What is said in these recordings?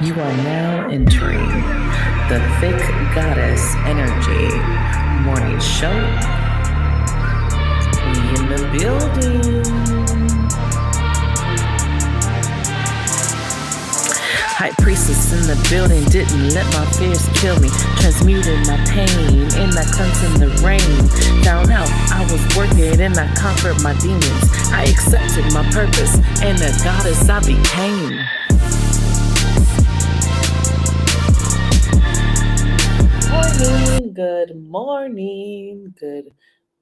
You are now entering the Thick Goddess Energy Morning Show. We in the building. High priestess in the building, didn't let my fears kill me. Transmuted my pain in that cleanse in the rain. Found out I was working and I conquered my demons. I accepted my purpose and the goddess I became. Good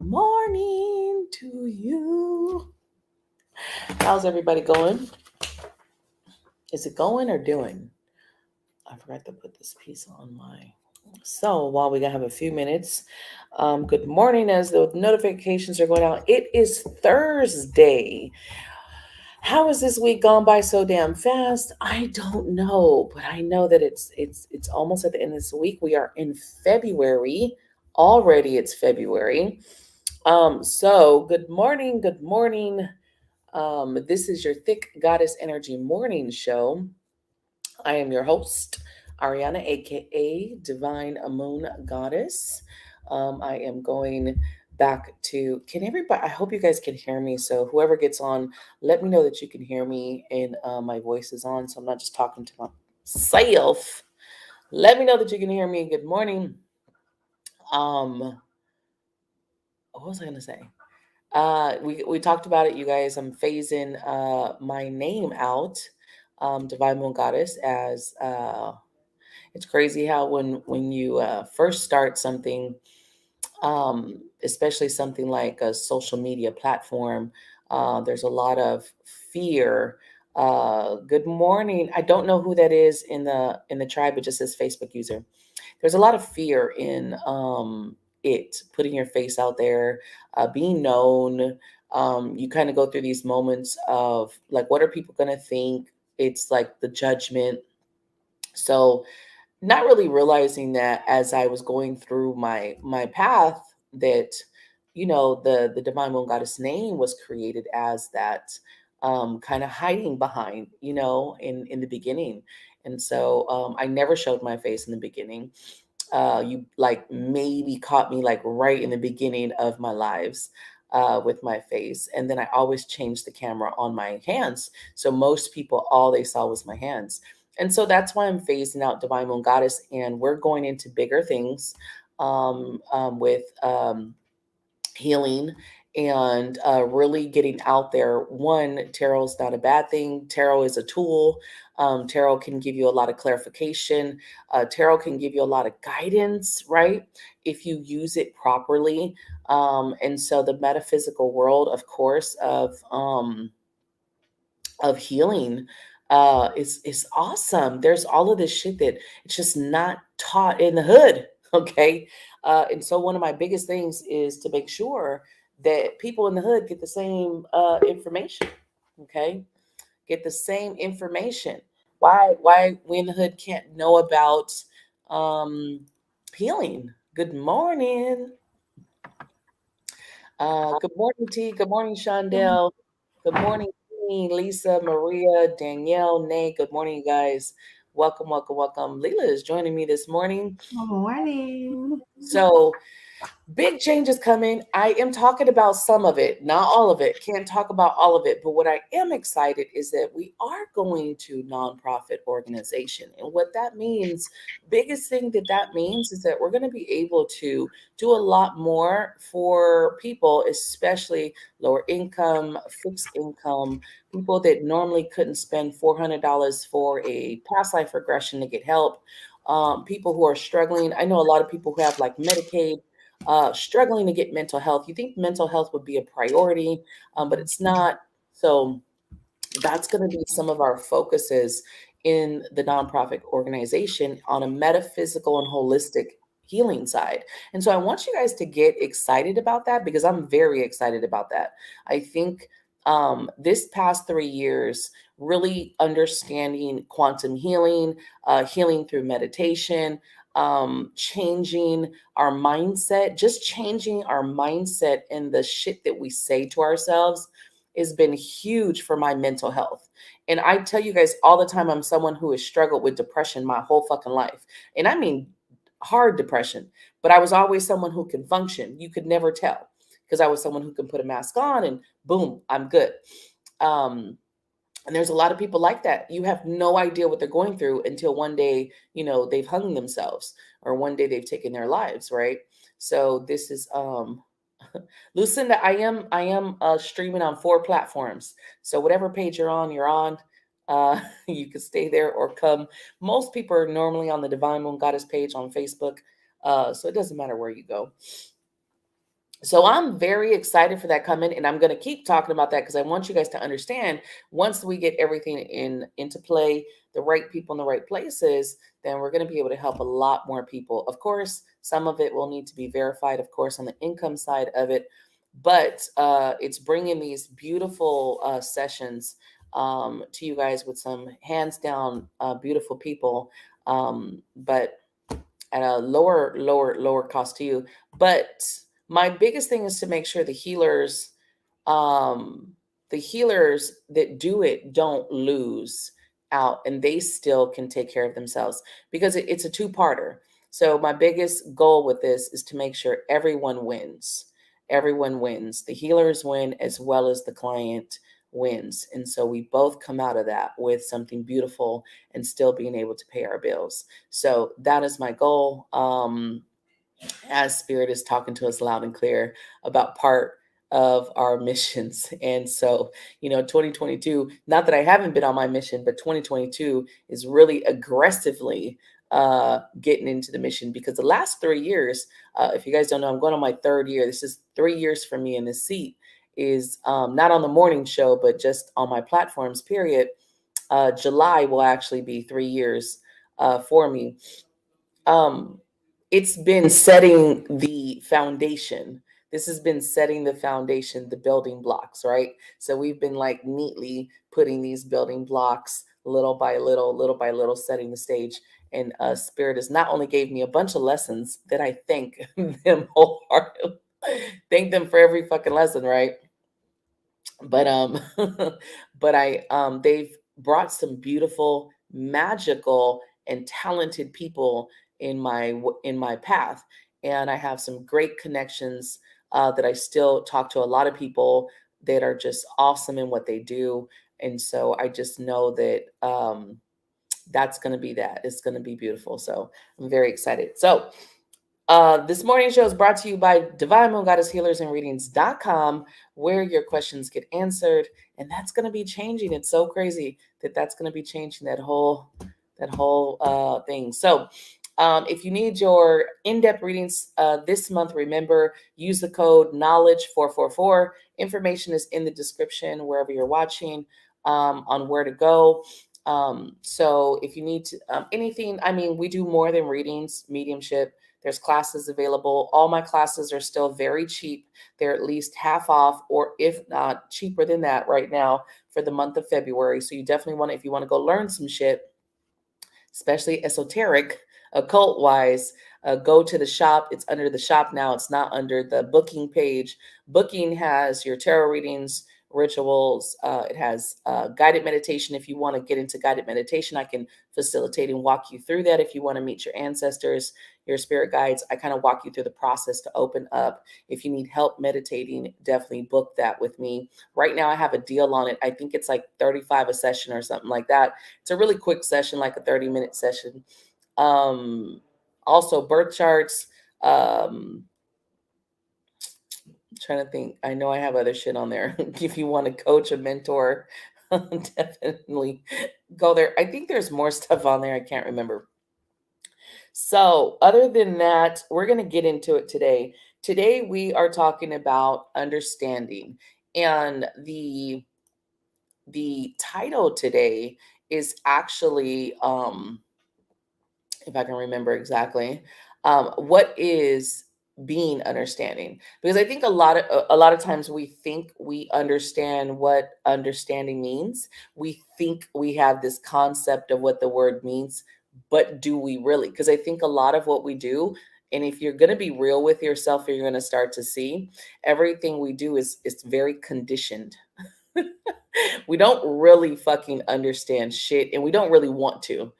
morning to you. How's everybody going? Is it going or doing? I forgot to put this piece on my. So while we have a few minutes, good morning as the notifications are going out. It is Thursday. How has this week gone by so damn fast? I don't know, but I know that it's almost at the end of this week. We are in February. Already it's February. So good morning, good morning. This is your Thick Goddess Energy Morning Show. I am your host, Ariana, aka Divine Moon Goddess. I am going back to, can everybody, I hope you guys can hear me. So whoever gets on, let me know that you can hear me and my voice is on. So I'm not just talking to myself. Let me know that you can hear me. Good morning. What was I going to say? We talked about it, you guys. I'm phasing my name out, Divine Moon Goddess, as it's crazy how when you first start something, especially something like a social media platform, there's a lot of fear. Good morning. I don't know who that is in the tribe. It just says Facebook user. There's a lot of fear in it putting your face out there, being known. You kind of go through these moments of like, what are people going to think? It's like the judgment. So not really realizing that as I was going through my path that the Divine Moon Goddess name was created as that, kind of hiding behind, in the beginning. And so I never showed my face in the beginning. You like maybe caught me like right in the beginning of my lives with my face. And then I always changed the camera on my hands. So most people, all they saw was my hands. And so that's why I'm phasing out Divine Moon Goddess. And we're going into bigger things with healing and really getting out there. One, tarot's not a bad thing. Tarot is a tool. Tarot can give you a lot of clarification. Tarot can give you a lot of guidance, right? If you use it properly. And so the metaphysical world, of course, of healing is awesome. There's all of this shit that it's just not taught in the hood. Okay. And so one of my biggest things is to make sure that people in the hood get the same information. Okay. Get the same information. Why we in the hood can't know about healing? Good morning. Good morning, T. Good morning, Shondell. Good morning, Jeannie, Lisa, Maria, Danielle, Nate. Good morning, you guys. Welcome, welcome, welcome. Lila is joining me this morning. Good morning. So, big changes coming. I am talking about some of it, not all of it. Can't talk about all of it. But what I am excited is that we are going to nonprofit organization. And what that means, biggest thing that means is that we're going to be able to do a lot more for people, especially lower income, fixed income, people that normally couldn't spend $400 for a past life regression to get help. People who are struggling. I know a lot of people who have like Medicaid, struggling to get mental health. You think mental health would be a priority, but it's not. So that's going to be some of our focuses in the nonprofit organization on a metaphysical and holistic healing side. And so I want you guys to get excited about that because I'm very excited about that. I think this past 3 years, really understanding quantum healing, healing through meditation, changing our mindset, just changing our mindset and the shit that we say to ourselves has been huge for my mental health. And I tell you guys all the time, I'm someone who has struggled with depression my whole fucking life. And I mean hard depression, but I was always someone who can function. You could never tell because I was someone who can put a mask on and boom, I'm good. Um, and there's a lot of people like that. You have no idea what they're going through until one day, they've hung themselves or one day they've taken their lives, right? So this is Lucinda, I am streaming on 4 platforms. So whatever page you're on, you're on. You can stay there or come. Most people are normally on the Divine Moon Goddess page on Facebook. So it doesn't matter where you go. So I'm very excited for that coming, and I'm going to keep talking about that because I want you guys to understand once we get everything into play, the right people in the right places, then we're going to be able to help a lot more people. Of course, some of it will need to be verified, of course, on the income side of it, but it's bringing these beautiful sessions to you guys with some hands down beautiful people, but at a lower cost to you. But my biggest thing is to make sure um the healers that do it don't lose out and they still can take care of themselves because it's a two-parter. So my biggest goal with this is to make sure everyone wins. Everyone wins. The healers win as well as the client wins. And so we both come out of that with something beautiful and still being able to pay our bills. So that is my goal. As Spirit is talking to us loud and clear about part of our missions. And so, 2022, not that I haven't been on my mission, but 2022 is really aggressively getting into the mission because the last 3 years, if you guys don't know, I'm going on my 3rd year. This is 3 years for me in this seat, is not on the morning show, but just on my platforms, period. July will actually be 3 years for me. um it's been setting the foundation. This has been setting the foundation, the building blocks, right? So we've been like neatly putting these building blocks little by little, setting the stage. And Spirit has not only gave me a bunch of lessons that I thank them wholeheartedly, thank them for every fucking lesson, right? But but I they've brought some beautiful, magical, and talented people in my path, and I have some great connections that I still talk to a lot of people that are just awesome in what they do. And so I just know that that's going to be that. It's going to be beautiful. So I'm very excited. So this morning show is brought to you by Divine Moon Goddess Healers and Readings.com, where your questions get answered. And that's going to be changing. It's so crazy that that's going to be changing that whole thing. So if you need your in-depth readings this month, remember, use the code knowledge444. Information is in the description wherever you're watching on where to go. So if you need to, anything, I mean, we do more than readings, mediumship. There's classes available. All my classes are still very cheap. They're at least half off, or if not cheaper than that right now for the month of February. So you definitely want to, if you want to go learn some shit, especially esoteric, occult wise, go to the shop. It's under the shop now. It's not under the booking page. Booking has your tarot readings, rituals. It has guided meditation. If you want to get into guided meditation, I can facilitate and walk you through that. If you want to meet your ancestors, your spirit guides, I kind of walk you through the process to open up. If you need help meditating, definitely book that with me. Right now, I have a deal on it. I think it's like 35 a session or something like that. It's a really quick session, like a 30-minute session. Also birth charts. Trying to think. I know I have other shit on there. If you want to coach, a mentor, definitely go there. I think there's more stuff on there. I can't remember. So, other than that, we're going to get into it today. Today, we are talking about understanding, and the title today is actually if I can remember exactly, what is being understanding? Because I think a lot of times we think we understand what understanding means. We think we have this concept of what the word means, but do we really? Because I think a lot of what we do, and if you're going to be real with yourself, you're going to start to see everything we do is very conditioned. We don't really fucking understand shit, and we don't really want to.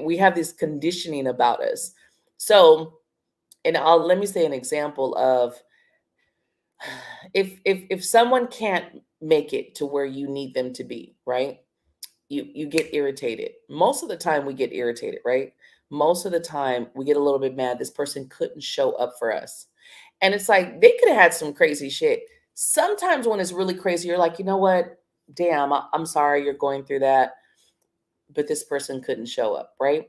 We have this conditioning about us. So, and I'll let me say an example of if someone can't make it to where you need them to be, right? You get irritated. Most of the time we get irritated, right? Most of the time we get a little bit mad this person couldn't show up for us. And it's like they could have had some crazy shit. Sometimes when it's really crazy, you're like, you know what? Damn, I'm sorry you're going through that, but this person couldn't show up, right?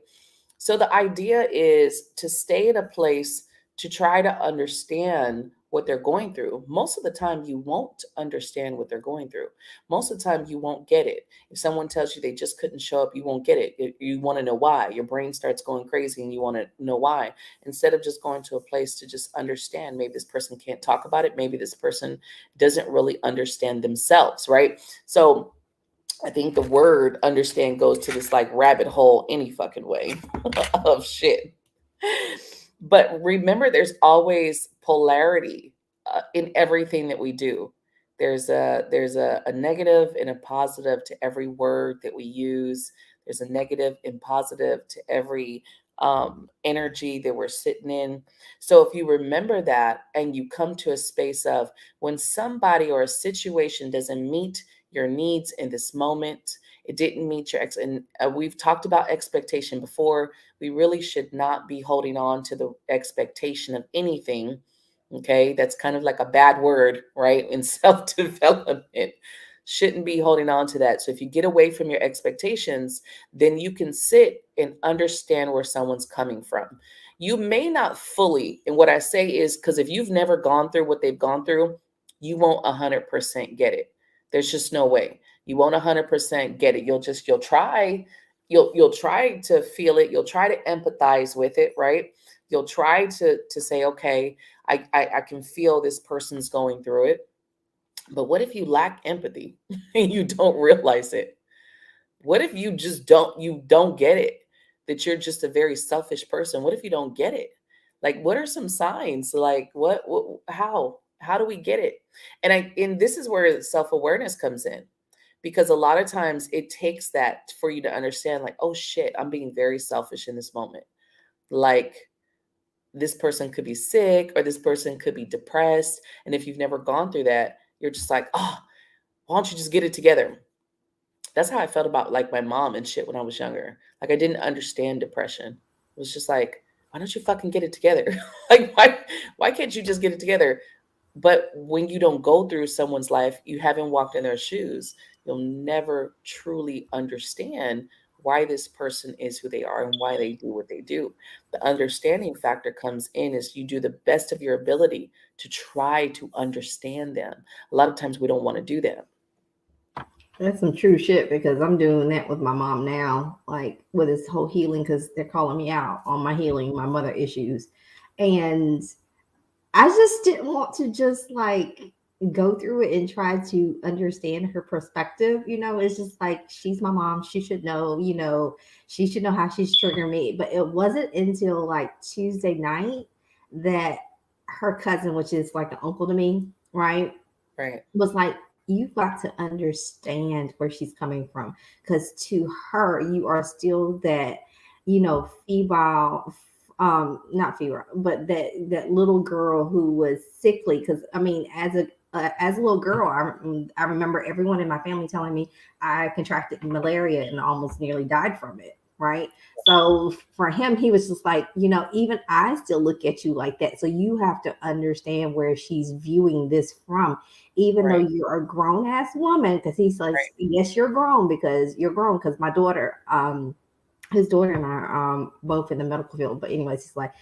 So the idea is to stay in a place to try to understand what they're going through. Most of the time, you won't understand what they're going through. Most of the time, you won't get it. If someone tells you they just couldn't show up, you won't get it. You want to know why. Your brain starts going crazy and you want to know why. Instead of just going to a place to just understand, maybe this person can't talk about it. Maybe this person doesn't really understand themselves, right? So, I think the word understand goes to this like rabbit hole any fucking way of shit. But remember, there's always polarity in everything that we do. There's a negative and a positive to every word that we use. There's a negative and positive to every energy that we're sitting in. So if you remember that and you come to a space of when somebody or a situation doesn't meet your needs in this moment, it didn't meet your and we've talked about expectation before. We really should not be holding on to the expectation of anything. Okay, that's kind of like a bad word, right? In self development, shouldn't be holding on to that. So if you get away from your expectations, then you can sit and understand where someone's coming from. You may not fully, and what I say is because if you've never gone through what they've gone through, you won't 100% get it. There's just no way. You won't 100% get it. You'll try. You'll try to feel it. You'll try to empathize with it, right? You'll try to say, okay, I can feel this person's going through it. But what if you lack empathy and you don't realize it? What if you don't get it? That you're just a very selfish person. What if you don't get it? Like what are some signs? Like what how do we get it? And this is where self-awareness comes in, because a lot of times it takes that for you to understand like, oh shit, I'm being very selfish in this moment. Like this person could be sick or this person could be depressed, and if you've never gone through that, you're just like, oh, why don't you just get it together? That's how I felt about like my mom and shit when I was younger. Like I didn't understand depression. It was just like, why don't you fucking get it together? Like why can't you just get it together? But when you don't go through someone's life, you haven't walked in their shoes, you'll never truly understand why this person is who they are and why they do what they do. The understanding factor comes in as you do the best of your ability to try to understand them. A lot of times we don't want to do that. That's some true shit because I'm doing that with my mom now, like with this whole healing, because they're calling me out on my healing, my mother issues. And I just didn't want to just like go through it and try to understand her perspective. It's just like she's my mom. She should know, she should know how she's triggering me. But it wasn't until like Tuesday night that her cousin, which is like an uncle to me, right, Right. was like, you've got to understand where she's coming from. Because to her, you are still that, feeble, not fever, but that little girl who was sickly. Because I mean, as a little girl, I remember everyone in my family telling me I contracted malaria and almost nearly died from it. Right. So for him, he was just like, even I still look at you like that. So you have to understand where she's viewing this from, even though Right. you're a grown ass woman. Because he says, Right. yes, you're grown because you're grown. Because my daughter, his daughter and I are both in the medical field. But anyways, he's like,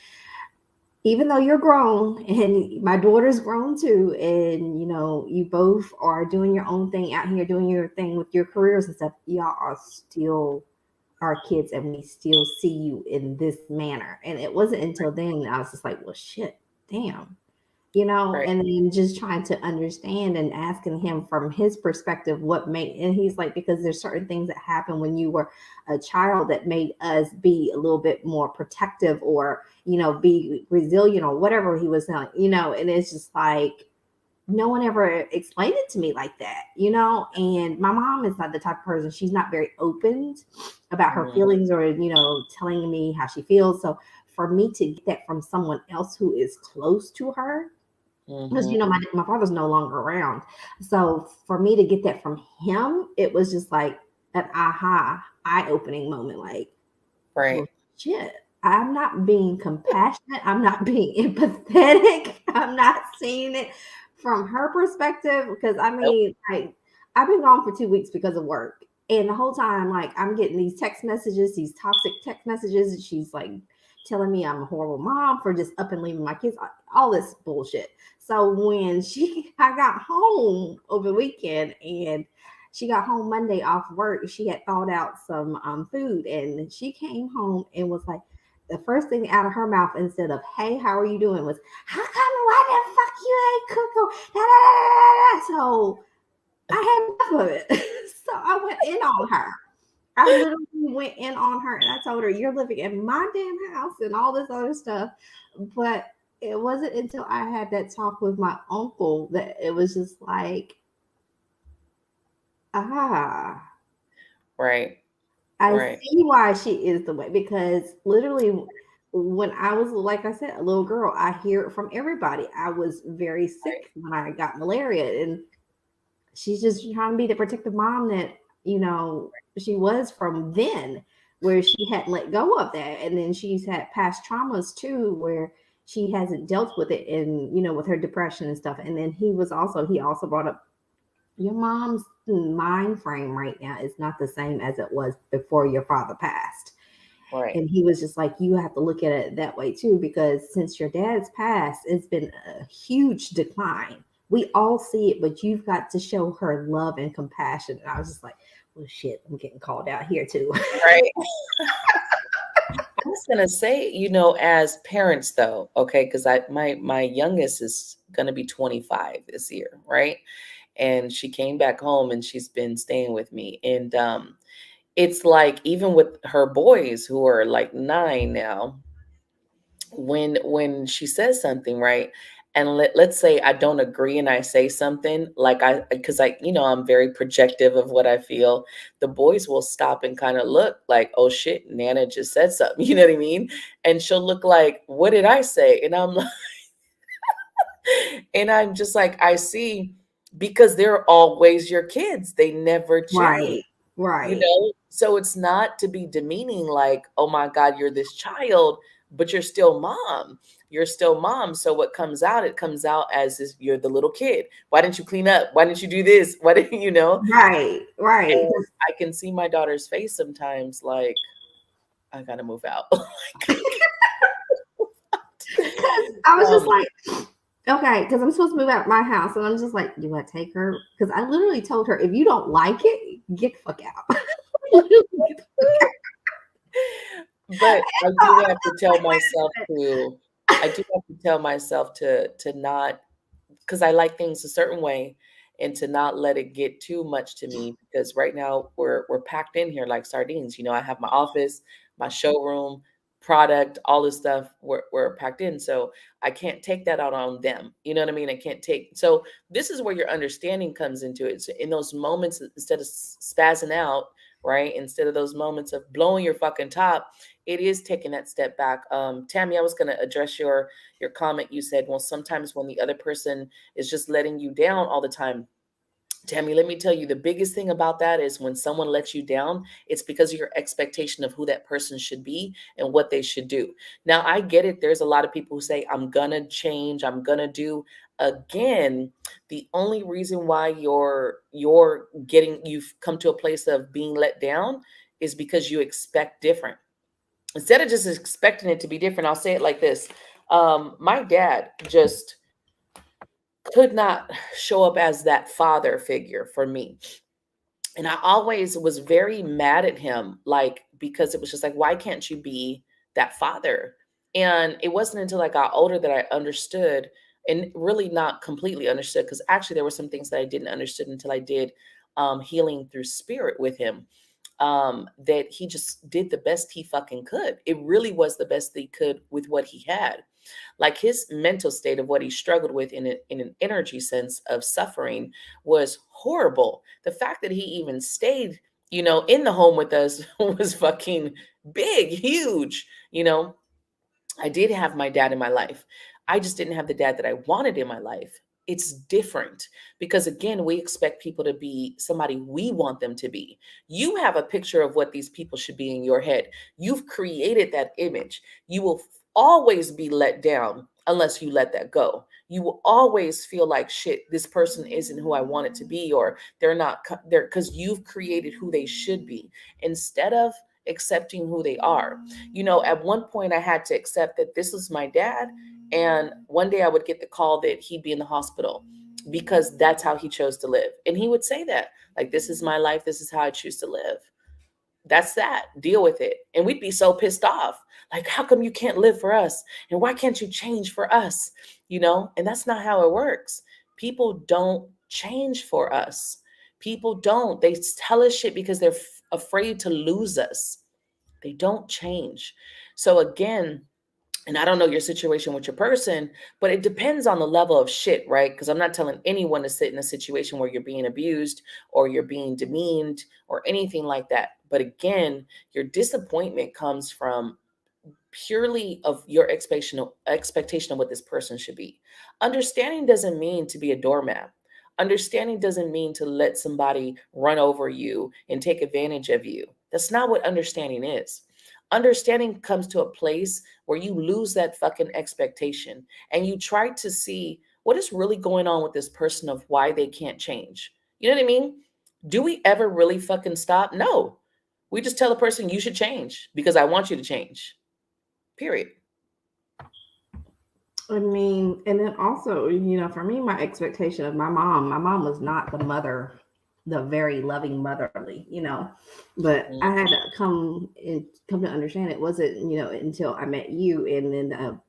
even though you're grown and my daughter's grown too, and you both are doing your own thing out here, doing your thing with your careers and stuff, y'all are still our kids, and we still see you in this manner. And it wasn't until then I was just like, well, shit, damn, Right. and then just trying to understand and asking him from his perspective what made, and he's like, because there's certain things that happen when you were a child that made us be a little bit more protective, or be resilient, or whatever he was saying, and it's just like, no one ever explained it to me like that, you know. And my mom is not the type of person, she's not very open about her Mhm. feelings or, you know, telling me how she feels. So for me to get that from someone else who is close to her, because Mhm. you know my father's no longer around, so for me to get that from him, it was just like an eye-opening moment, like, well, Right. shit, I'm not being compassionate, I'm not being empathetic, I'm not seeing it from her perspective. Because I Nope. mean, like, I've been gone for 2 weeks because of work. And the whole time, like, I'm getting these text messages, these toxic text messages. And she's like telling me I'm a horrible mom for just up and leaving my kids, all this bullshit. So when I got home over the weekend, and she got home Monday off work. She had thawed out some food, and she came home and was like, the first thing out of her mouth instead of "Hey, how are you doing?" was, "How come? Why the fuck you ain't cook?" Da, da, da, da, da. So I had enough of it. So I went in on her. I literally went in on her, and I told her, "You're living in my damn house," and all this other stuff. But it wasn't until I had that talk with my uncle that it was just like, ah, Right. I Right. see why she is the way, because literally when I was, like I said, a little girl, I hear it from everybody. I was very Right. sick when I got malaria, and she's just trying to be the protective mom that, you know, she was from then, where she hadn't let go of that. And then she's had past traumas too, where she hasn't dealt with it, and, you know, with her depression and stuff. And then he also brought up, your mom's mind frame right now is not the same as it was before your father passed. Right. And he was just like, you have to look at it that way too, because since your dad's passed, it's been a huge decline. We all see it, but you've got to show her love and compassion. And I was just like, well, shit, I'm getting called out here too. Right. I was gonna say, as parents though, okay, because my youngest is gonna be 25 this year, right? And she came back home and she's been staying with me. And it's like even with her boys who are like 9 now, when she says something, right? And let's say I don't agree and I say something like because I'm very projective of what I feel. The boys will stop and kind of look like, oh shit, Nana just said something. You know what I mean? And she'll look like, what did I say? And I'm like, and I'm just like, I see, because they're always your kids. They never change. Right, right, So it's not to be demeaning, like, oh my God, you're this child, but you're still mom. You're still mom. So what comes out, it comes out as this, you're the little kid. Why didn't you clean up? Why didn't you do this? Why didn't you know? right, right. And I can see my daughter's face sometimes, like, I gotta move out. I was just um, like, okay, because I'm supposed to move out my house, and I'm just like, do I take her? Because I literally told her, if you don't like it, get the fuck out. Get the fuck but I out. do I'm have to just tell like, wait myself a minute. to, I do have to tell myself to not, because I like things a certain way, and to not let it get too much to me, because right now we're packed in here like sardines. I have my office, my showroom, product, all this stuff. We're packed in, so I can't take that out on them. You know what I mean? I can't take. So this is where your understanding comes into it. So in those moments, instead of spazzing out, right? Instead of those moments of blowing your fucking top, it is taking that step back. Tammy, I was going to address your comment. You said, well, sometimes when the other person is just letting you down all the time. Tammy, let me tell you, the biggest thing about that is when someone lets you down, it's because of your expectation of who that person should be and what they should do. Now, I get it. There's a lot of people who say, I'm going to change, I'm going to do. Again, the only reason why you've come to a place of being let down is because you expect different. Instead of just expecting it to be different, I'll say it like this. My dad just could not show up as that father figure for me. And I always was very mad at him, like, because it was just like, why can't you be that father? And it wasn't until I got older that I understood, and really not completely understood, because actually there were some things that I didn't understand until I did healing through spirit with him. that he just did the best he fucking could. It really was the best he could with what he had. Like his mental state of what he struggled with in an energy sense of suffering was horrible. The fact that he even stayed, in the home with us was fucking big, huge. I did have my dad in my life. I just didn't have the dad that I wanted in my life. It's different because, again, we expect people to be somebody we want them to be. You have a picture of what these people should be in your head. You've created that image. You will always be let down unless you let that go. You will always feel like shit, this person isn't who I want it to be, or they're not there because you've created who they should be instead of accepting who they are. At one point I had to accept that this was my dad. And one day I would get the call that he'd be in the hospital because that's how he chose to live. And he would say that, like, this is my life. This is how I choose to live. That's that. Deal with it. And we'd be so pissed off. Like, how come you can't live for us? And why can't you change for us? And that's not how it works. People don't change for us. People don't. They tell us shit because they're afraid to lose us. They don't change. So again, and I don't know your situation with your person, but it depends on the level of shit, right? Because I'm not telling anyone to sit in a situation where you're being abused or you're being demeaned or anything like that. But again, your disappointment comes from purely of your expectation of what this person should be. Understanding doesn't mean to be a doormat. Understanding doesn't mean to let somebody run over you and take advantage of you. That's not what understanding is. Understanding comes to a place where you lose that fucking expectation and you try to see what is really going on with this person of why they can't change. You know what I mean? Do we ever really fucking stop? No. We just tell the person you should change because I want you to change. Period. I mean, and then also, for me, my expectation of my mom was not the mother, the very loving motherly, but I had to come to understand it wasn't, until I met you, and then the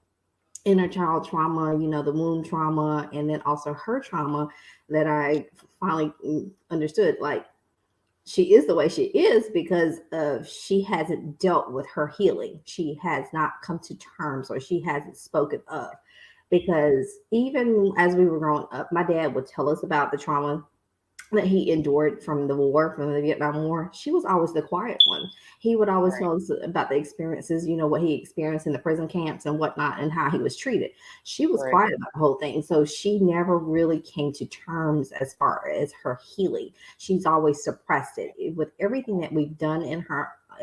inner child trauma, the wound trauma, and then also her trauma, that I finally understood, like, she is the way she is because she hasn't dealt with her healing. She has not come to terms, or she hasn't spoken of. Because even as we were growing up, my dad would tell us about the trauma that he endured from the war, from the Vietnam War. She was always the quiet one. He would always Right. tell us about the experiences, what he experienced in the prison camps and whatnot, and how he was treated. She was Right. quiet about the whole thing. So she never really came to terms as far as her healing. She's always suppressed it. With everything that we've done in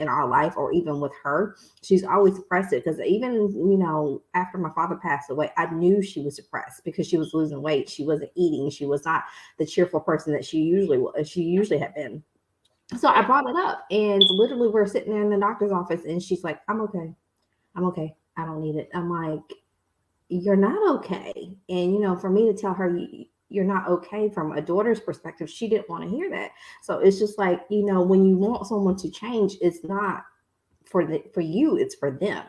our life, or even with her, she's always suppressed it. Because even after my father passed away, I knew she was depressed because she was losing weight, she wasn't eating, she was not the cheerful person that she usually had been. So I brought it up, and literally we're sitting there in the doctor's office, and she's like, I'm okay, I don't need it. I'm like, you're not okay. And for me to tell her you're not okay from a daughter's perspective, she didn't want to hear that. So it's just like, when you want someone to change, it's not for you, it's for them.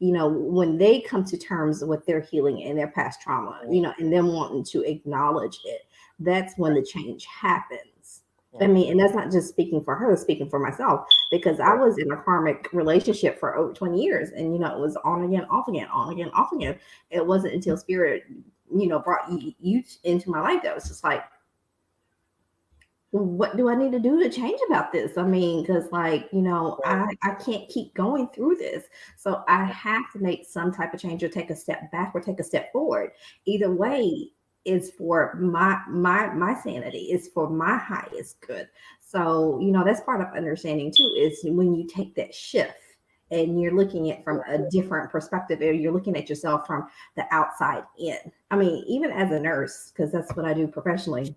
When they come to terms with their healing and their past trauma, and them wanting to acknowledge it, that's when the change happens. I Right. mean, and that's not just speaking for her, speaking for myself, because I was in a karmic relationship for over 20 years, and it was on again, off again, on again, off again. It wasn't until spirit, brought you into my life that was just like, what do I need to do to change about this? I mean, because like, Right. I can't keep going through this. So I have to make some type of change, or take a step back, or take a step forward. Either Right. way is for my sanity, is for my highest good. So, that's part of understanding too, is when you take that shift and you're looking at from a different perspective, or you're looking at yourself from the outside in. I mean, even as a nurse, because that's what I do professionally,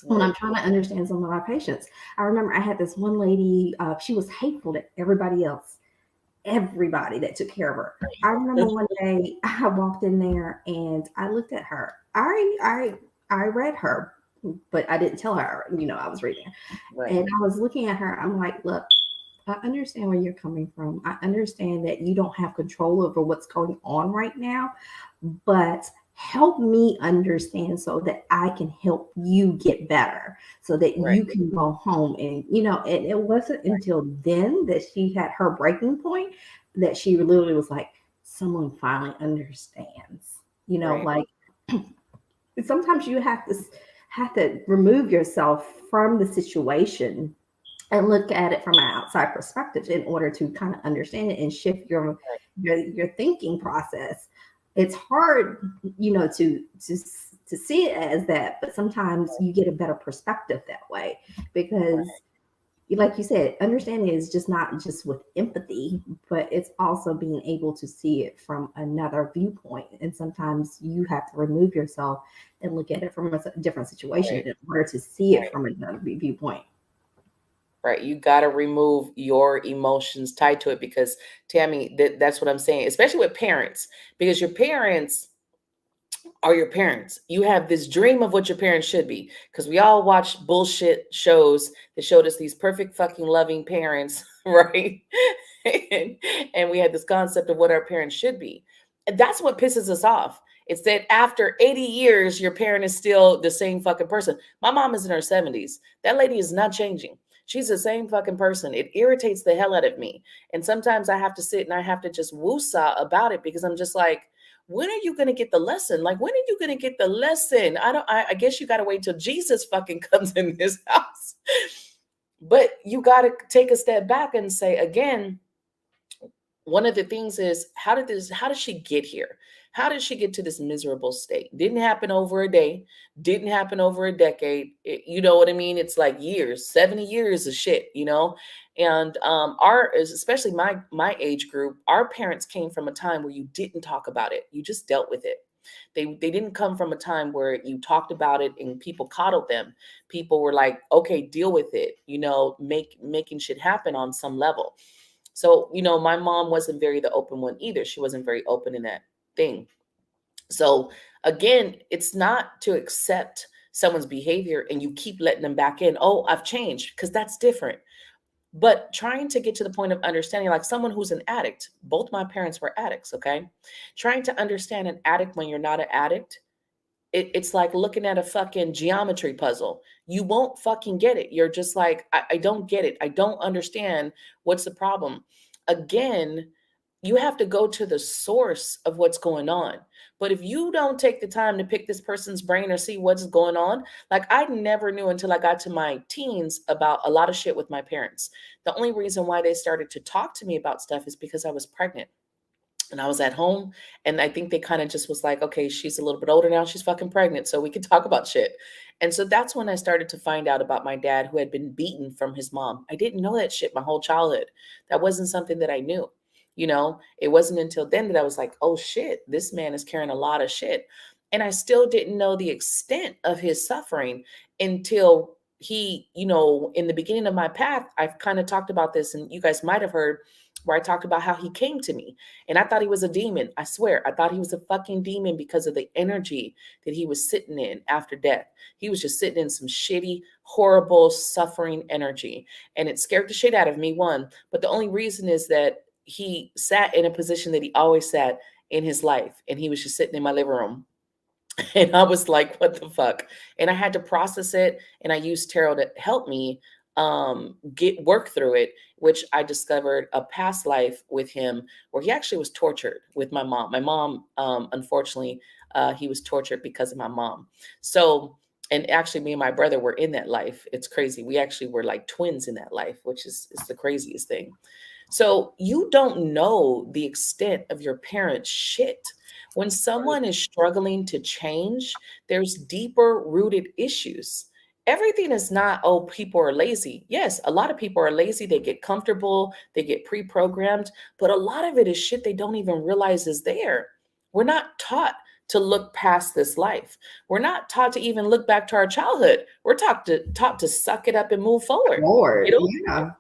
when I'm Right. trying to understand some of my patients. I remember I had this one lady, she was hateful to everybody else, everybody that took care of her. I remember one day I walked in there and I looked at her. I read her, but I didn't tell her, I was reading her. Right. And I was looking at her. I'm like, look, I understand where you're coming from. I understand that you don't have control over what's going on right now, but help me understand so that I can help you get better, so that Right. you can go home. And, and it wasn't until then that she had her breaking point, that she literally was like, someone finally understands, Right. like sometimes you have to remove yourself from the situation and look at it from an outside perspective in order to kind of understand it and shift your thinking process. It's hard, to see it as that, but sometimes you get a better perspective that way, because, like you said, understanding is just not just with empathy, but it's also being able to see it from another viewpoint. And sometimes you have to remove yourself and look at it from a different situation Right. in order to see it Right. from another viewpoint. Right. You got to remove your emotions tied to it because Tammy, that's what I'm saying, especially with parents, because your parents are your parents. You have this dream of what your parents should be because we all watch bullshit shows that showed us these perfect fucking loving parents, right? and, and we had this concept of what our parents should be. And that's what pisses us off. It's that after 80 years, your parent is still the same fucking person. My mom is in her 70s. That lady is not changing. She's the same fucking person. It irritates the hell out of me. And sometimes I have to sit and I have to just woosah about it because I'm just like, when are you going to get the lesson? Like, when are you going to get the lesson? I guess you got to wait till Jesus fucking comes in this house. But you got to take a step back and say, again, one of the things is how did she get here? How did she get to this miserable state? Didn't happen over a day, didn't happen over a decade. You know what I mean? It's like years, 70 years of shit. And our especially my age group, our parents came from a time where you didn't talk about it. You just dealt with it. They didn't come from a time where you talked about it and people coddled them. People were like, okay, deal with it, making shit happen on some level. So, my mom wasn't very the open one either. She wasn't very open in that thing. So, again, it's not to accept someone's behavior and you keep letting them back in. Oh, I've changed, because that's different. But trying to get to the point of understanding, like someone who's an addict, both my parents were addicts, okay? Trying to understand an addict when you're not an addict, it's like looking at a fucking geometry puzzle. You won't fucking get it. You're just like, I don't get it. I don't understand. What's the problem? Again, you have to go to the source of what's going on. But if you don't take the time to pick this person's brain or see what's going on, like I never knew until I got to my teens about a lot of shit with my parents. The only reason why they started to talk to me about stuff is because I was pregnant and I was at home, and I think they kind of just was like, okay, she's a little bit older now, she's fucking pregnant, so we can talk about shit. And so that's when I started to find out about my dad who had been beaten from his mom. I didn't know that shit my whole childhood. That wasn't something that I knew. It wasn't until then that I was like, oh shit, this man is carrying a lot of shit. And I still didn't know the extent of his suffering until he, in the beginning of my path, I've kind of talked about this, and you guys might have heard where I talked about how he came to me. And I thought he was a demon. I swear, I thought he was a fucking demon because of the energy that he was sitting in after death. He was just sitting in some shitty, horrible, suffering energy. And it scared the shit out of me, one. But the only reason is that he sat in a position that he always sat in his life. And he was just sitting in my living room. And I was like, what the fuck? And I had to process it. And I used tarot to help me get work through it, which I discovered a past life with him where he actually was tortured with my mom. My mom, unfortunately, he was tortured because of my mom. So, and actually, me and my brother were in that life. It's crazy. We actually were like twins in that life, which is the craziest thing. So you don't know the extent of your parents' shit. When someone is struggling to change, there's deeper rooted issues. Everything is not, oh, people are lazy. Yes, a lot of people are lazy. They get comfortable, they get pre programmed, but a lot of it is shit they don't even realize is there. We're not taught to look past this life. We're not taught to even look back to our childhood. We're taught to suck it up and move forward. Lord, Get over it. yeah.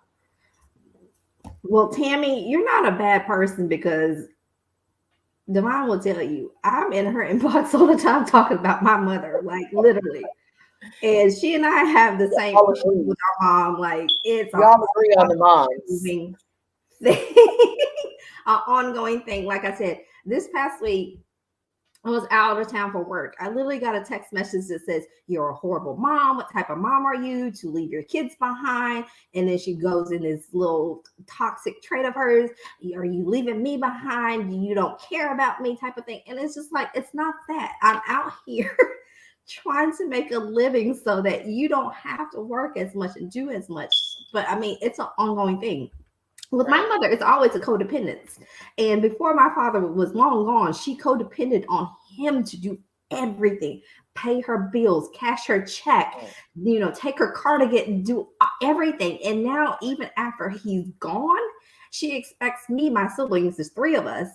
Well, Tammy, you're not a bad person, because Divine will tell you I'm in her inbox all the time talking about my mother, like literally. And she and I have the We same all issue agree. with our mom. Like, it's We a all agree on the moms. ongoing thing. An ongoing thing. Like I said, this past week, I was out of town for work. I literally got a text message that says, "You're a horrible mom. What type of mom are you to leave your kids behind?" And then she goes in this little toxic trait of hers. "Are you leaving me behind? You don't care about me," type of thing. And it's just like, it's not that. I'm out here trying to make a living so that you don't have to work as much and do as much. But I mean, it's an ongoing thing. With my Right. mother, it's always a codependence. And before my father was long gone, she codepended on him to do everything, pay her bills, cash her check, Right. take her car to get do everything. And now, even after he's gone, she expects me, my siblings, there's three of us,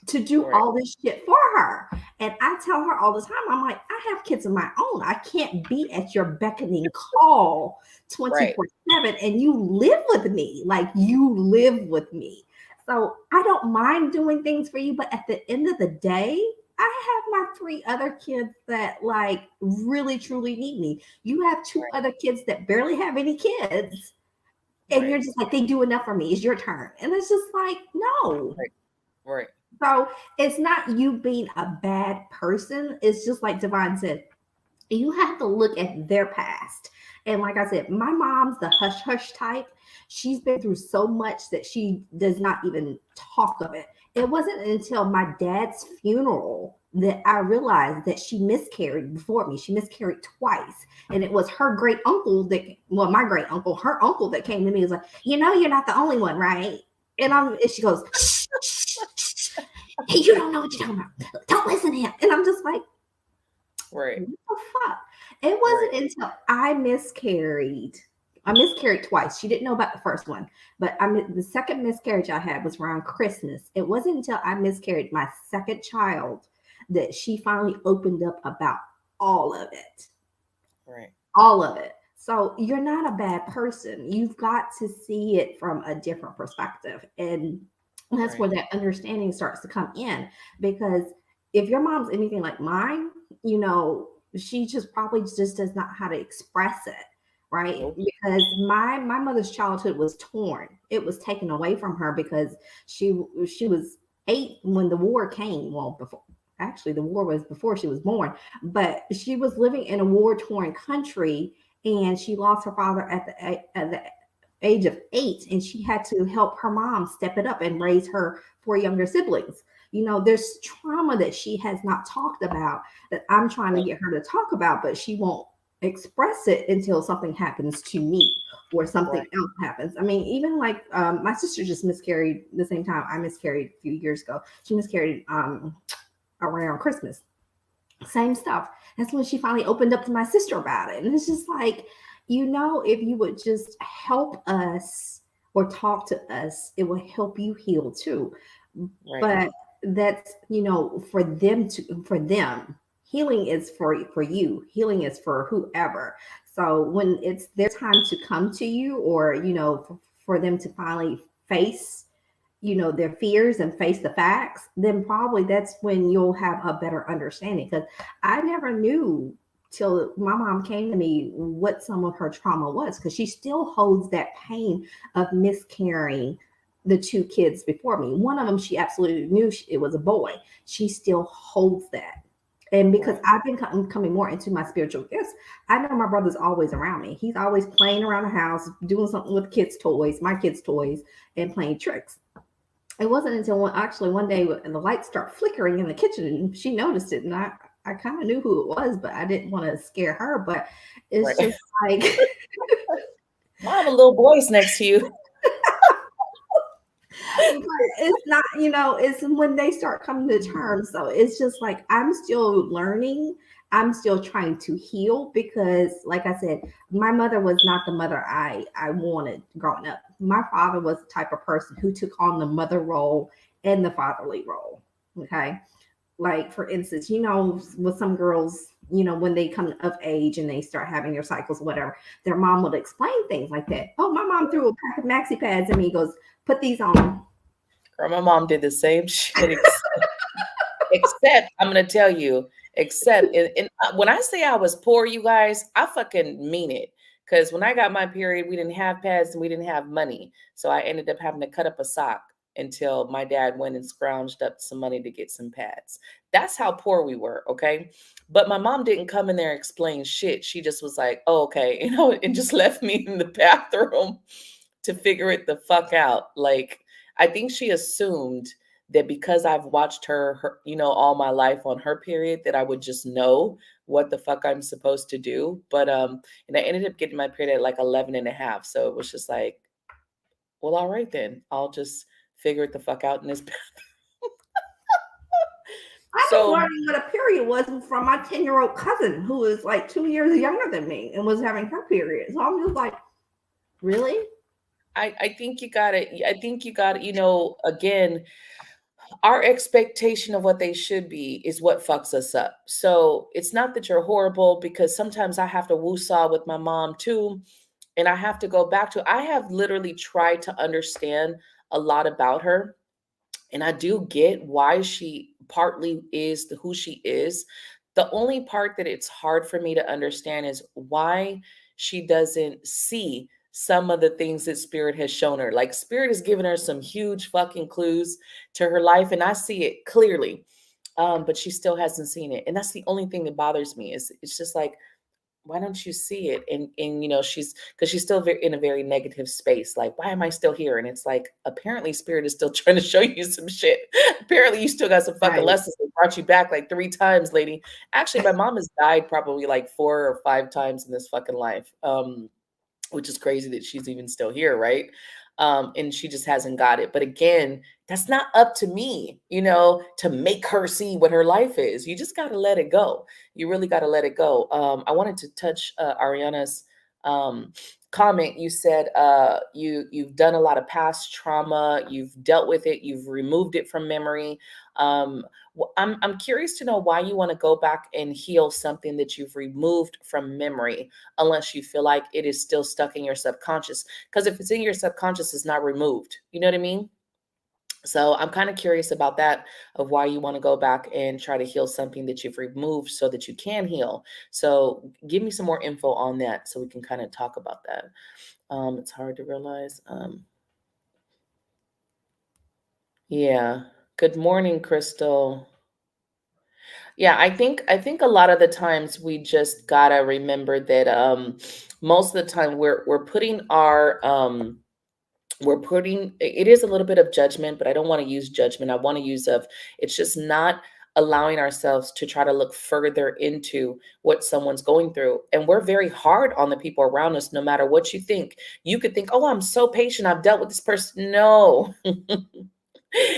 to do Right. all this shit for her. And I tell her all the time, I'm like, I have kids of my own. I can't be at your beckoning call Right. 24/7, and you live with me. Like, you live with me. So I don't mind doing things for you, but at the end of the day, I have my three other kids that like really truly need me. You have two Right. other kids that barely have any kids, and you're Right. just like, they do enough for me. It's your turn. And it's just like, no. Right. Right. So it's not you being a bad person. It's just like Divine said, you have to look at their past. And like I said, my mom's the hush hush type. She's been through so much that she does not even talk of it. It wasn't until my dad's funeral that I realized that she miscarried before me. She miscarried twice. And it was her great uncle that, well, my great uncle, her uncle that came to me and was like, you're not the only one, right? And she goes, shh, shh, shh. Hey, you don't know what you're talking about. Don't listen to him. And I'm just like, Right. what the fuck? It Right. wasn't until I miscarried. I miscarried twice. She didn't know about the first one, but the second miscarriage I had was around Christmas. It wasn't until I miscarried my second child that she finally opened up about all of it. Right. All of it. So you're not a bad person. You've got to see it from a different perspective. And that's Right. where that understanding starts to come in. Because if your mom's anything like mine, she just probably just does not how to express it. Right. Nope. Because my mother's childhood was torn. It was taken away from her because she was 8 when the war came. Well, before actually the war was before she was born, but she was living in a war torn country, and she lost her father at the age of 8, and she had to help her mom step it up and raise her 4 younger siblings. There's trauma that she has not talked about that I'm trying to Right. get her to talk about, but she won't express it until something happens to me or something Right. else happens. I mean, even like my sister just miscarried the same time I miscarried a few years ago. She miscarried around Christmas. Same stuff. That's when she finally opened up to my sister about it. And it's just like, if you would just help us or talk to us, it will help you heal too. Right. But that's, for them. Healing is for you. Healing is for whoever. So when it's their time to come to you, or for them to finally face their fears and face the facts, then probably that's when you'll have a better understanding. Because I never knew till my mom came to me what some of her trauma was, because she still holds that pain of miscarrying the two kids before me. One of them, she absolutely knew it was a boy. She still holds that. And because Right. I've been coming more into my spiritual gifts, I know my brother's always around me. He's always playing around the house, doing something with kids' toys, my kids' toys, and playing tricks. It wasn't until one day the lights start flickering in the kitchen, and she noticed it, and I kind of knew who it was, but I didn't want to scare her. But it's Right. just like, I have a little voice next to you. but it's not, it's when they start coming to terms. So it's just like, I'm still learning. I'm still trying to heal because, like I said, my mother was not the mother I wanted growing up. My father was the type of person who took on the mother role and the fatherly role. Okay. Like, for instance, with some girls, when they come of age and they start having their cycles, whatever, their mom would explain things like that. Oh, my mom threw a pack of maxi pads at me. He goes, put these on. Girl, my mom did the same shit. Except I'm gonna tell you, when I say I was poor, you guys, I fucking mean it. Because when I got my period, we didn't have pads and we didn't have money, so I ended up having to cut up a sock until my dad went and scrounged up some money to get some pads. That's how poor we were, okay? But my mom didn't come in there and explain shit. She just was like, oh, okay, and just left me in the bathroom to figure it the fuck out. Like, I think she assumed that because I've watched her, all my life on her period, that I would just know what the fuck I'm supposed to do. But and I ended up getting my period at like 11 and a half. So it was just like, well, all right then. I'll just figure it the fuck out in this. I was So learning what a period was from my 10-year-old cousin who was like 2 years younger than me and was having her period. So I'm just like, really? I think you gotta, again, our expectation of what they should be is what fucks us up. So it's not that you're horrible, because sometimes I have to woo-saw with my mom too. And I have to go back to, I have literally tried to understand a lot about her. And I do get why she partly is who she is. The only part that it's hard for me to understand is why she doesn't see some of the things that Spirit has shown her. Like, Spirit has given her some huge fucking clues to her life, and I see it clearly. But she still hasn't seen it. And that's the only thing that bothers me, is it's just like, why don't you see it? And she's, because she's still in a very negative space, like, why am I still here? And it's like, apparently Spirit is still trying to show you some shit. Apparently you still got some fucking Right. lessons. They brought you back like 3 times, lady. Actually, my mom has died probably like 4 or 5 times in this fucking life, which is crazy that she's even still here, right? And she just hasn't got it. But again, that's not up to me, to make her see what her life is. You just got to let it go. You really got to let it go. I wanted to touch Ariana's um, comment. You said you've done a lot of past trauma. You've dealt with it. You've removed it from memory. I'm curious to know why you want to go back and heal something that you've removed from memory, unless you feel like it is still stuck in your subconscious. Because if it's in your subconscious, it's not removed. You know what I mean? So I'm kind of curious about that, of why you want to go back and try to heal something that you've removed so that you can heal. So give me some more info on that so we can kind of talk about that. It's hard to realize. Yeah. Good morning, Crystal. Yeah, I think a lot of the times we just gotta remember that most of the time we're putting, it is a little bit of judgment, but I don't want to use judgment. I want to use of, it's just not allowing ourselves to try to look further into what someone's going through. And we're very hard on the people around us, no matter what you think. You could think, oh, I'm so patient, I've dealt with this person. No.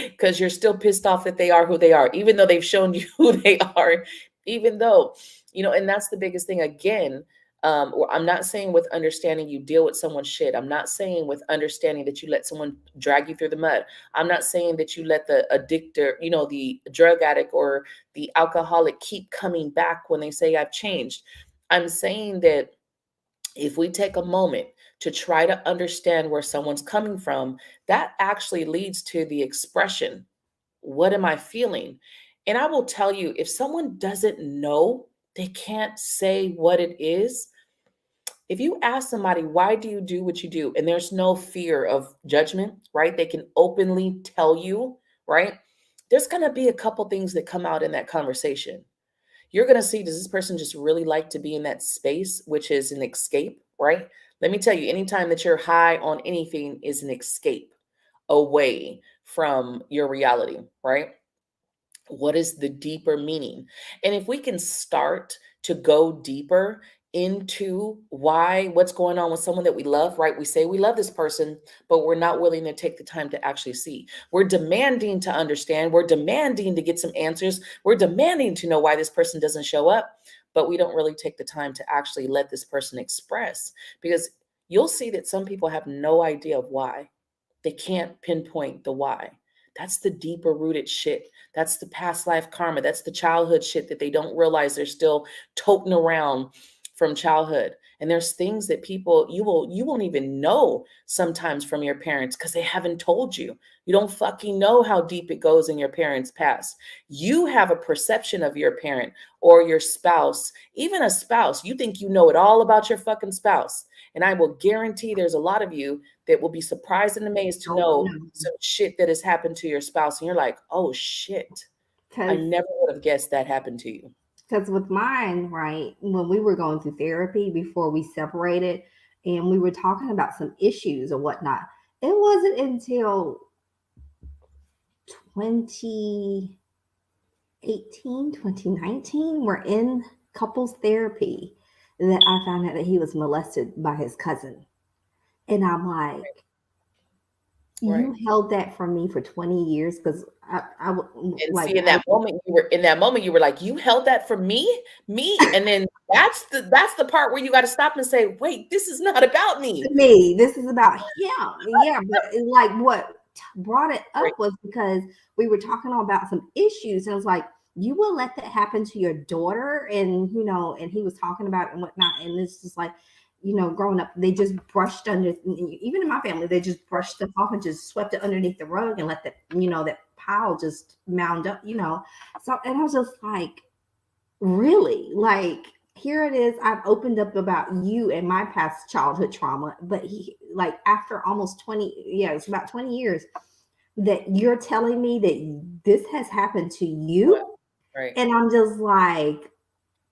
Because you're still pissed off that they are who they are, even though they've shown you who they are, even though, and that's the biggest thing. Again, I'm not saying with understanding you deal with someone's shit. I'm not saying with understanding that you let someone drag you through the mud. I'm not saying that you let the addictor, the drug addict or the alcoholic keep coming back when they say, I've changed. I'm saying that if we take a moment to try to understand where someone's coming from, that actually leads to the expression, what am I feeling? And I will tell you, if someone doesn't know, they can't say what it is. If you ask somebody, why do you do what you do? And there's no fear of judgment, right? They can openly tell you, right? There's going to be a couple things that come out in that conversation. You're going to see, does this person just really like to be in that space, which is an escape, right? Let me tell you, anytime that you're high on anything is an escape away from your reality, right? What is the deeper meaning? And if we can start to go deeper into what's going on with someone that we love, right? We say we love this person, but we're not willing to take the time to actually see. We're demanding to understand, we're demanding to get some answers, we're demanding to know why this person doesn't show up, but we don't really take the time to actually let this person express, because you'll see that some people have no idea of why. They can't pinpoint the why. That's the deeper rooted shit. That's the past life karma. That's the childhood shit that they don't realize they're still toting around from childhood. And there's things that people you won't even know sometimes from your parents because they haven't told you. You don't fucking know how deep it goes in your parents' past. You have a perception of your parent or your spouse, even a spouse. You think you know it all about your fucking spouse. And I will guarantee there's a lot of you that will be surprised and amazed to Oh know no, some shit that has happened to your spouse. And you're like, oh shit, I because never would have guessed that happened to you. with mine, right, when we were going through therapy before we separated, and we were talking about some issues or whatnot, it wasn't until 2018, 2019, we're in couples therapy, that I found out that he was molested by his cousin. And I'm like, Right. you held that from me for 20 years? Because And like, see, in that moment, you were like, "You held that from me," and then that's the part where you got to stop and say, "Wait, this is not about me." me, this is about him. Yeah, but like what brought it up Right. was because we were talking about some issues, and it was like, you will let that happen to your daughter, and and he was talking about it and whatnot, and it's just like, growing up, they just brushed under, even in my family, they just brushed stuff off and just swept it underneath the rug and let that, that pile just mound up, So, and I was just like, really? Like, here it is. I've opened up about you and my past childhood trauma, but he, like, after almost 20, yeah, it's about 20 years, that you're telling me that this has happened to Well, you? right. And I'm just like,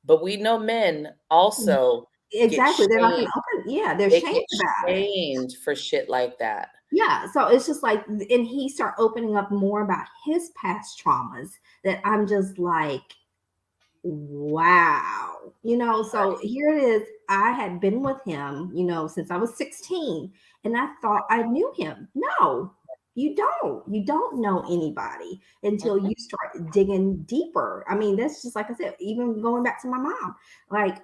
But we know men also get exactly. They're not going shamed. to open. Yeah, they're They shamed get about it. shamed for shit like that. Yeah. So it's just like, and he start opening up more about his past traumas, that I'm just like, wow. So Right. here it is. I had been with him, since I was 16, and I thought I knew him. No, you don't. You don't know anybody until Mhm. you start digging deeper. I mean, that's just like I said, even going back to my mom, like,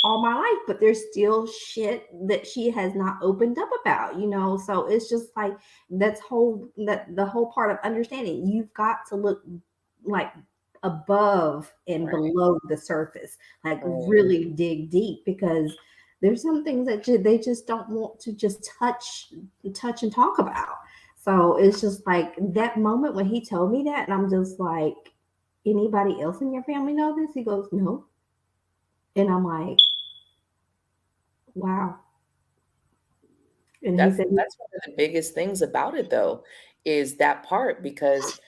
all my life, but there's still shit that she has not opened up about, So it's just like, that the whole part of understanding, you've got to look, like, above and Right. below the surface, like, Right. really dig deep, because there's some things that they just don't want to just touch and talk about. So it's just like that moment when he told me that, and I'm just like, anybody else in your family know this? He goes, no. And I'm like, wow. And he That's said, that's one of the biggest things about it though, is that part because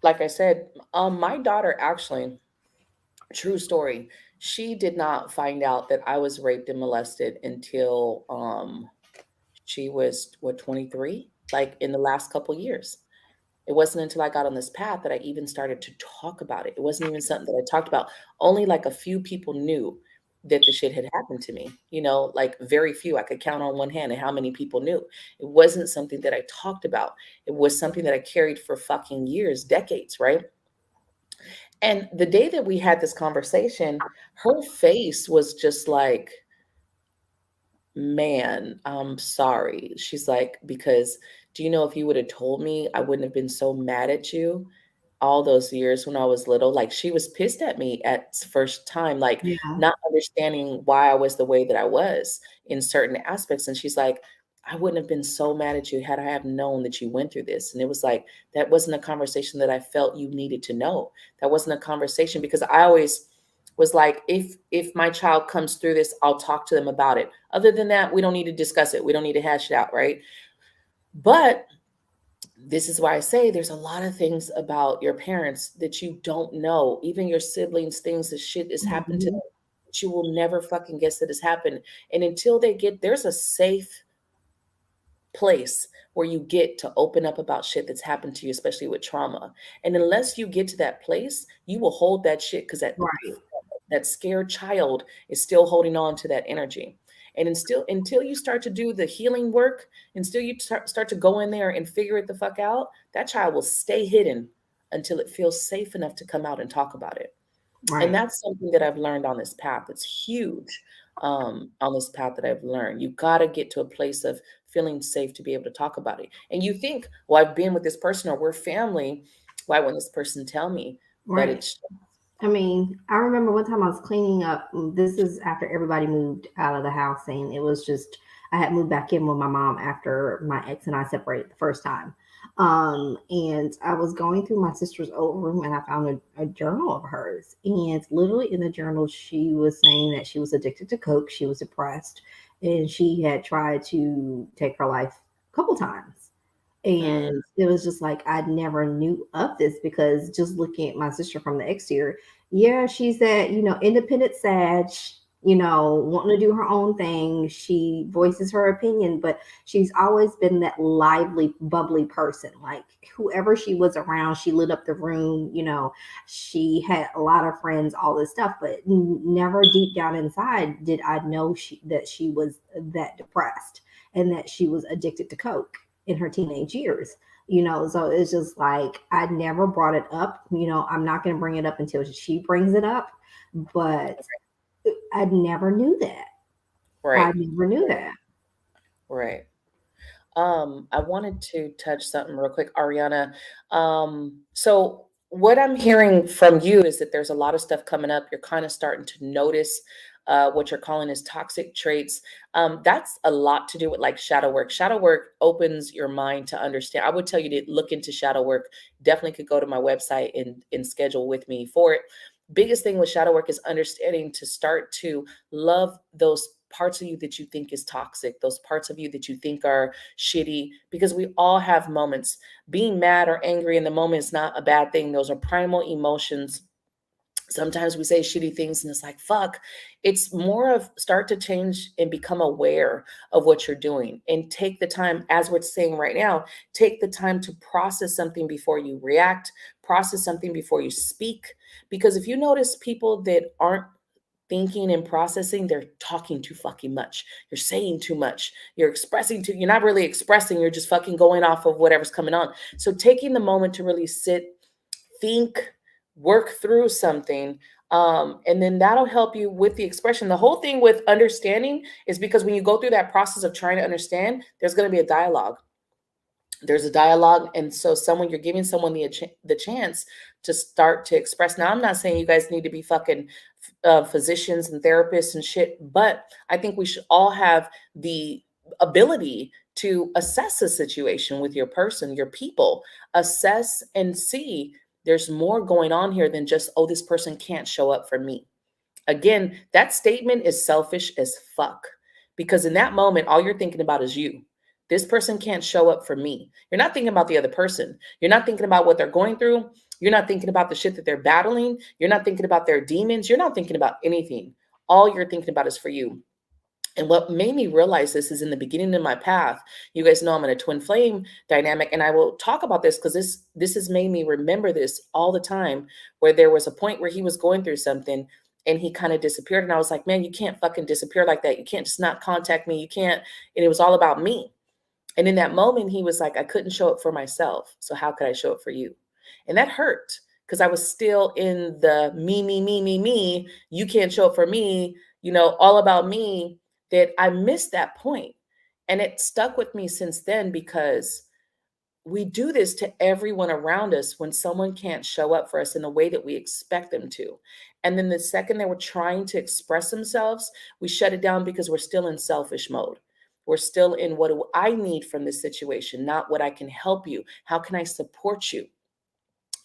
like I said, my daughter actually, true story, she did not find out that I was raped and molested until she was what 23, like in the last couple years. It wasn't until I got on this path that I even started to talk about it. It wasn't even something that I talked about. Only like a few people knew that the shit had happened to me. Like very few. I could count on one hand and how many people knew. It wasn't something that I talked about. It was something that I carried for fucking years, decades, right? And the day that we had this conversation, her face was just like, man, I'm sorry. She's like, because do you know if you would have told me, I wouldn't have been so mad at you all those years when I was little. Like she was pissed at me at first time, like yeah, not understanding why I was the way that I was in certain aspects. And she's like, I wouldn't have been so mad at you had I have known that you went through this. And it was like, that wasn't a conversation that I felt you needed to know. That wasn't a conversation because I always was like, if my child comes through this, I'll talk to them about it. Other than that, we don't need to discuss it. We don't need to hash it out, right? But this is why I say there's a lot of things about your parents that you don't know, even your siblings, things that shit has happened to mhm, them that you will never fucking guess that has happened. And until they get, there's a safe place where you get to open up about shit that's happened to you, especially with trauma. And unless you get to that place, you will hold that shit because right, that scared child is still holding on to that energy. And until you start to do the healing work, until you start to go in there and figure it the fuck out, that child will stay hidden until it feels safe enough to come out and talk about it. And right, that's something that I've learned on this path. It's huge on this path that I've learned. You got to get to a place of feeling safe to be able to talk about it. And you think, well, I've been with this person or we're family. Why wouldn't this person tell me? But right. I mean, I remember one time I was cleaning up. This is after everybody moved out of the house, and it was just I had moved back in with my mom after my ex and I separated the first time. And I was going through my sister's old room, and I found a journal of hers. And literally in the journal, she was saying that she was addicted to coke, she was depressed, and she had tried to take her life a couple times. Mm, And it was just like I never knew of this because just looking at my sister from the exterior, yeah, she's that, independent Sag, wanting to do her own thing. She voices her opinion, but she's always been that lively, bubbly person. Like whoever she was around, she lit up the room, she had a lot of friends, all this stuff, but never deep down inside did I know that she was that depressed and that she was addicted to coke in her teenage years. So it's just like I never brought it up. I'm not going to bring it up until she brings it up, but I never knew that. I right, never knew that. right. I wanted to touch something real quick, Ariana. So what I'm hearing from you is that there's a lot of stuff coming up. You're kind of starting to notice what you're calling as toxic traits. That's a lot to do with like shadow work. Shadow work opens your mind to understand. I would tell you to look into shadow work. Definitely could go to my website and schedule with me for it. Biggest thing with shadow work is understanding to start to love those parts of you that you think is toxic, those parts of you that you think are shitty, because we all have moments. Being mad or angry in the moment is not a bad thing. Those are primal emotions. Sometimes we say shitty things and it's like, fuck. It's more of start to change and become aware of what you're doing and take the time, as we're saying right now, take the time to process something before you react, process something before you speak. Because if you notice people that aren't thinking and processing, they're talking too fucking much. You're saying too much. You're not really expressing, you're just fucking going off of whatever's coming on. So taking the moment to really sit, think, work through something. And then that'll help you with the expression. The whole thing with understanding is because when you go through that process of trying to understand, there's going to be a dialogue. There's a dialogue, and so someone you're giving someone the chance to start to express. Now I'm not saying you guys need to be fucking physicians and therapists and shit, but I think we should all have the ability to assess a situation with your person, your people, assess and see there's more going on here than just, oh, this person can't show up for me. Again, that statement is selfish as fuck, because in that moment, all you're thinking about is you. This person can't show up for me. You're not thinking about the other person. You're not thinking about what they're going through. You're not thinking about the shit that they're battling. You're not thinking about their demons. You're not thinking about anything. All you're thinking about is for you. And what made me realize this is in the beginning of my path. You guys know I'm in a twin flame dynamic, and I will talk about this because this has made me remember this all the time. Where there was a point where he was going through something, and he kind of disappeared, and I was like, man, you can't fucking disappear like that. You can't just not contact me. You can't. And it was all about me. And in that moment, he was like, I couldn't show up for myself. So how could I show up for you? And that hurt because I was still in the me, me, me, me, me. You can't show up for me, all about me, that I missed that point. And it stuck with me since then because we do this to everyone around us when someone can't show up for us in the way that we expect them to. And then the second they were trying to express themselves, we shut it down because we're still in selfish mode. We're still in what do I need from this situation, not what I can help you. How can I support you?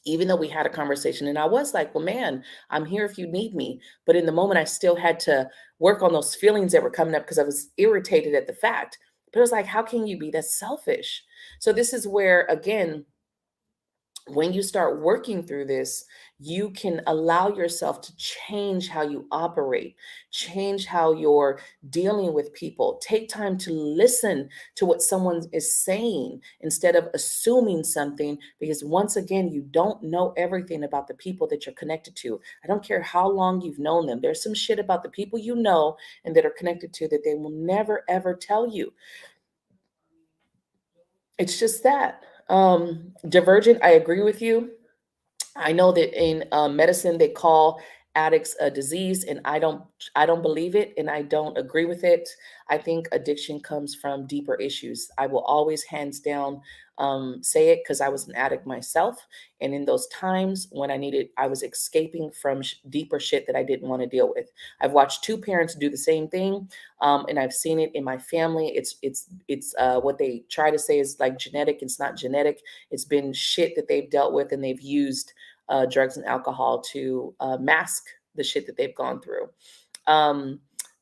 Even though we had a conversation and I was like, well, man, I'm here if you need me. But in the moment, I still had to work on those feelings that were coming up because I was irritated at the fact. But it was like, how can you be that selfish? So this is where, again, when you start working through this, you can allow yourself to change how you operate, change how you're dealing with people. Take time to listen to what someone is saying instead of assuming something, because once again, you don't know everything about the people that you're connected to. I don't care how long you've known them. There's some shit about the people you know and that are connected to that they will never, ever tell you. It's just that. Divergent, I agree with you. I know that in medicine they call addicts a disease, and I don't believe it, and I don't agree with it. I think addiction comes from deeper issues. I will always hands down say it, because I was an addict myself, and in those times when I was escaping from deeper shit that I didn't want to deal with. I've watched two parents do the same thing, and I've seen it in my family. It's what they try to say is like genetic. It's not genetic. It's been shit that they've dealt with, and they've used drugs and alcohol to mask the shit that they've gone through.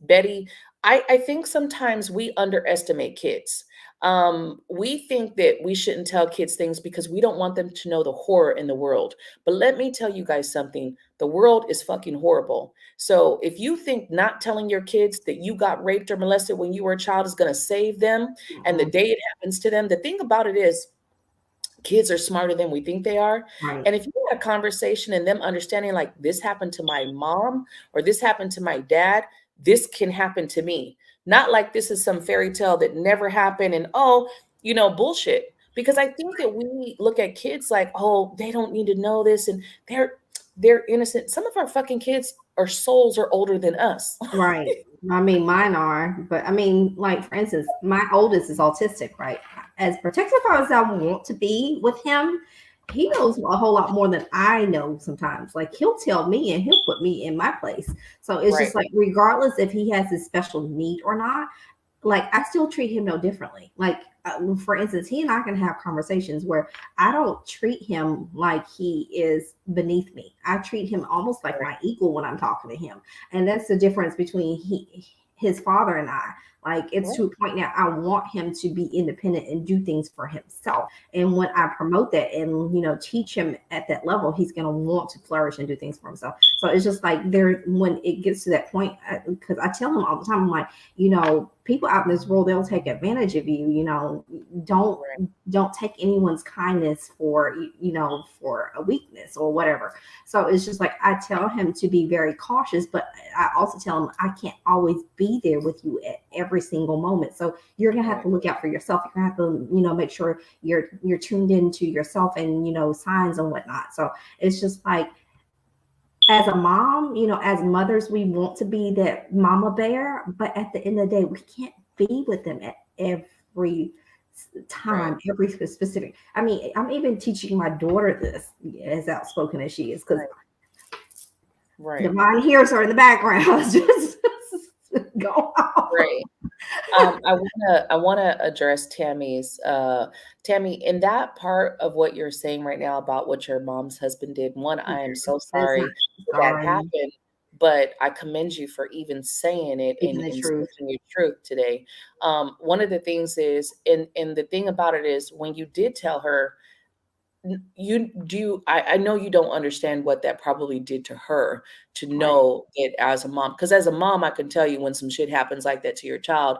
Betty, I think sometimes we underestimate kids. We think that we shouldn't tell kids things because we don't want them to know the horror in the world. But let me tell you guys something, the world is fucking horrible. So if you think not telling your kids that you got raped or molested when you were a child is going to save them, and the Mm-mm. day it happens to them, the thing about it is, kids are smarter than we think they are. Right. And if you had a conversation and them understanding, like, this happened to my mom or this happened to my dad, this can happen to me. Not like this is some fairy tale that never happened and, oh, bullshit. Because I think that we look at kids like, oh, they don't need to know this, and they're innocent. Some of our fucking kids, or souls, are older than us. Right. I mean, mine are, but I mean, like for instance, my oldest is autistic, right? As protective as I want to be with him, he knows a whole lot more than I know sometimes. Like he'll tell me and he'll put me in my place. So it's Right, just like, regardless if he has a special need or not, like I still treat him no differently. Like for instance, he and I can have conversations where I don't treat him like he is beneath me. I treat him almost like right, my equal when I'm talking to him, and that's the difference between his father and I. Like it's right, to a point now I want him to be independent and do things for himself. And when I promote that and teach him at that level, he's gonna want to flourish and do things for himself. So it's just like there when it gets to that point, because I tell him all the time, I'm like, people out in this world, they'll take advantage of you. Don't right, don't take anyone's kindness for a weakness or whatever. So it's just like I tell him to be very cautious, but I also tell him I can't always be there with you at every single moment. So you're gonna have right, to look out for yourself. You're gonna have to, make sure you're tuned into yourself and signs and whatnot. So it's just like as a mom, as mothers, we want to be that mama bear, but at the end of the day, we can't be with them at every right, time, every specific. I mean, I'm even teaching my daughter this, as outspoken as she is, because right, right, Divine hears her in the background. Just go on. right. I wanna address Tammy's Tammy, in that part of what you're saying right now about what your mom's husband did. One, I am so It's not sorry that that sorry, happened, but I commend you for even saying it speaking the and truth. speaking your truth today. One of the things is, and the thing about it is, when you did tell her, you do, I know you don't understand what that probably did to her, to Right. know it as a mom. Because as a mom, I can tell you, when some shit happens like that to your child,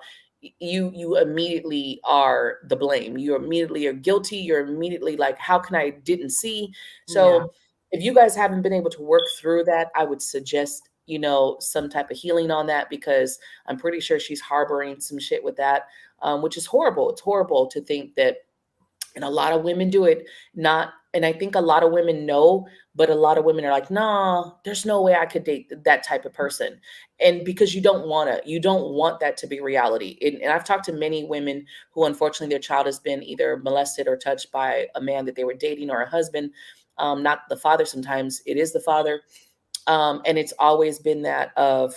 you immediately are the blame. You immediately are guilty. You're immediately like, how can I didn't see? Yeah. So if you guys haven't been able to work through that, I would suggest, some type of healing on that, because I'm pretty sure she's harboring some shit with that, which is horrible. It's horrible to think that, and a lot of women do it, not, and I think a lot of women know, but a lot of women are like, nah, there's no way I could date that type of person. And because you don't want that to be reality. And I've talked to many women who, unfortunately, their child has been either molested or touched by a man that they were dating, or a husband, not the father. Sometimes it is the father. And it's always been that of,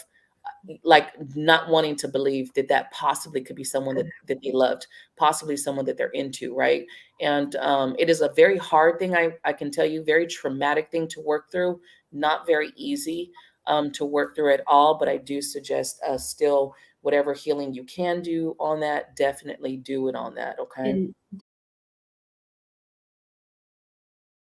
like, not wanting to believe that that possibly could be someone that they loved, possibly someone that they're into, right? And it is a very hard thing, I can tell you, very traumatic thing to work through, not very easy to work through at all. But I do suggest, still, whatever healing you can do on that, definitely do it on that, okay? And